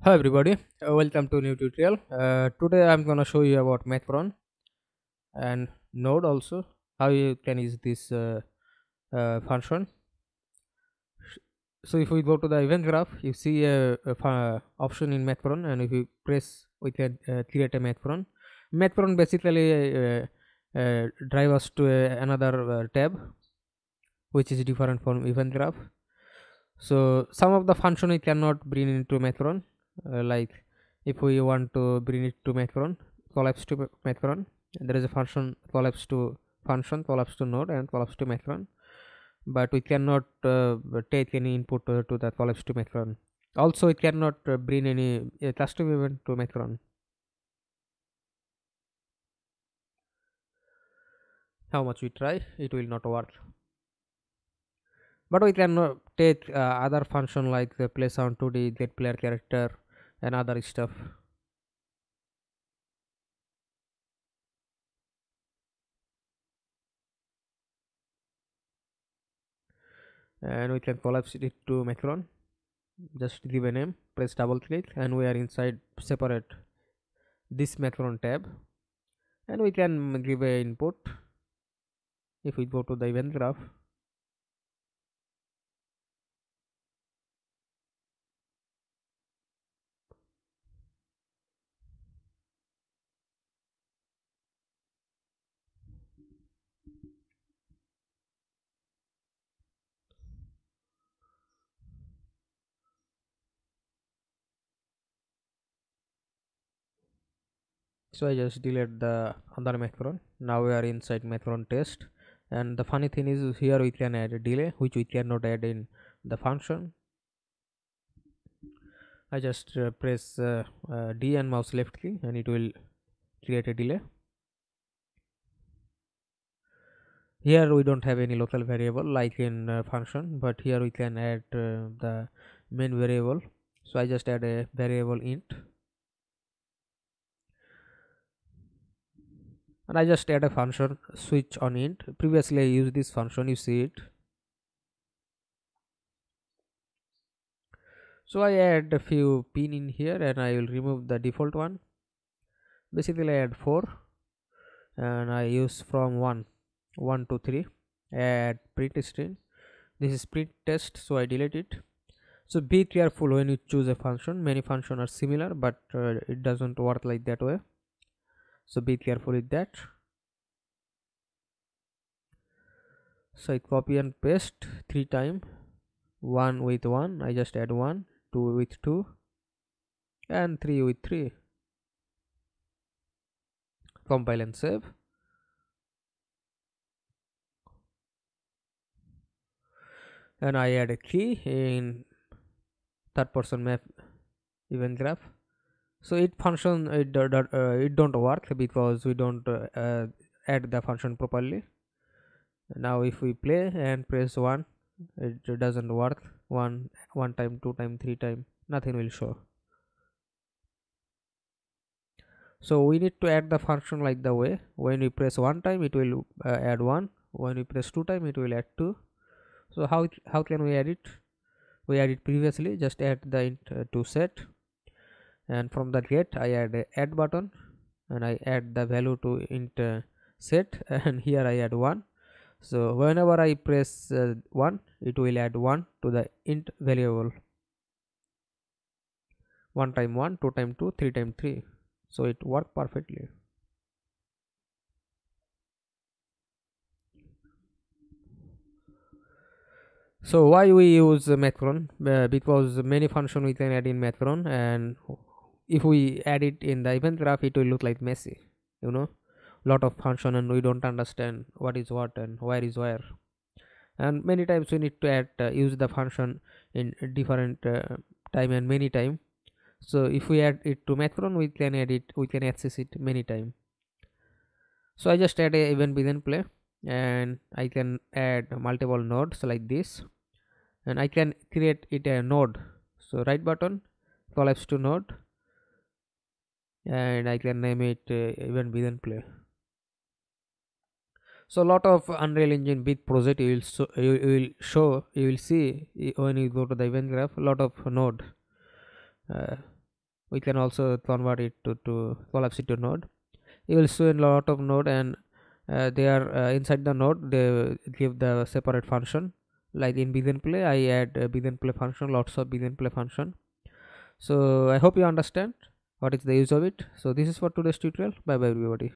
Hi everybody, welcome to new tutorial. Today I'm gonna show you about Macron and Node also how you can use this function. So if we go to the event graph, you see a option in Macron, and if you press, we can create a Macron. Macron basically drive us to another tab, which is different from event graph. So some of the function we cannot bring into Macron, like if we want to bring it to Macron, collapse to Macron, there is a function collapse to node and collapse to Macron, but we cannot take any input to the collapse to Macron. Also, we cannot bring any custom event to Macron. How much we try, it will not work. But we can take other function like the play sound 2D, get player character, and other stuff. And we can collapse it to Macron. Just give a name, press double click, and we are inside separate this Macron tab, and we can give a input. If we go to the event graph, so I just delete the other Macron. Now we are inside Macron test, and the funny thing is here we can add a delay which we cannot add in the function. I just press D and mouse left key, and it will create a delay. Here we don't have any local variable like in function, but here we can add the main variable. So I just add a variable int, and I just add a function switch on int. Previously I used this function, you see it. So I add a few pin in here, and I will remove the default one. Basically I add 4, and I use from 1 to 3. Add print string. This is print test, so I delete it. So be careful when you choose a function. Many functions are similar, but it doesn't work like that way, so be careful with that. So I copy and paste 3 times. 1 with 1, I just add 1, 2 with 2, and 3 with 3. Compile and save. And I add a key in third person map event graph. So it function, it don't work because we don't add the function properly. Now if we play and press 1, it doesn't work. One time, 2 time, 3 time, nothing will show. So we need to add the function like the way when we press 1 time it will add 1, when we press 2 time it will add 2. So how can we add it? We add it previously, just add the int to set, and from the get I add a add button, and I add the value to int set, and here I add 1. So whenever I press 1, it will add 1 to the int variable. 1 time 1, 2 time 2, 3 time 3. So it worked perfectly. So why we use Macron? Because many function we can add in Macron, and if we add it in the event graph it will look like messy, lot of function, and we don't understand what is what and where is where. And many times we need to add use the function in different time and many time. So if we add it to Macron, we can access it many time. So I just add a event begin play, and I can add multiple nodes like this, and I can create it a node. So right button, collapse to node, and I can name it event begin play. So a lot of Unreal Engine big project you will see when you go to the event graph, a lot of node. we can also convert it to collapse it to node. You will show a lot of node, and they are inside the node they give the separate function. Like in begin play, I add a begin play function, lots of begin play function. So I hope you understand what is the use of it. So this is for today's tutorial. Bye bye everybody.